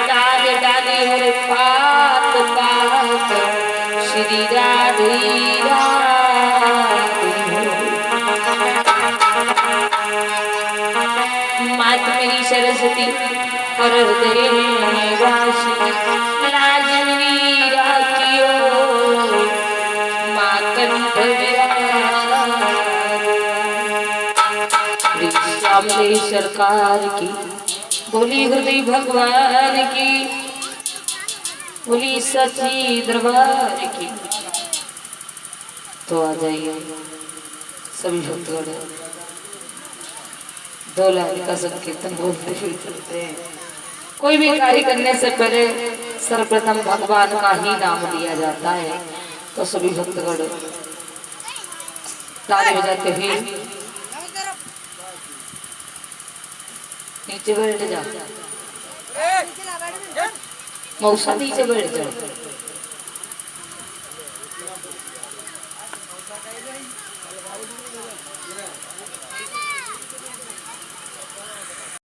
डाले डाले हर पात पात श्री राधे मात मेरी सरस्वती कर दे वासी लाज मेरी राखियो मातंठ सामने सरकार की बोली हृदय भगवान की बोली सच्ची दरबार की। तो आ जाइए सभी भक्तगण दो लाइन का संकीर्तन बोलते हुए चलते हैं। कोई भी कार्य करने से पहले सर्वप्रथम भगवान का ही नाम लिया जाता है। तो सभी भक्तगण ताली बजाते हुए नीचे बैठ जा मौसा नीचे बैठ जा।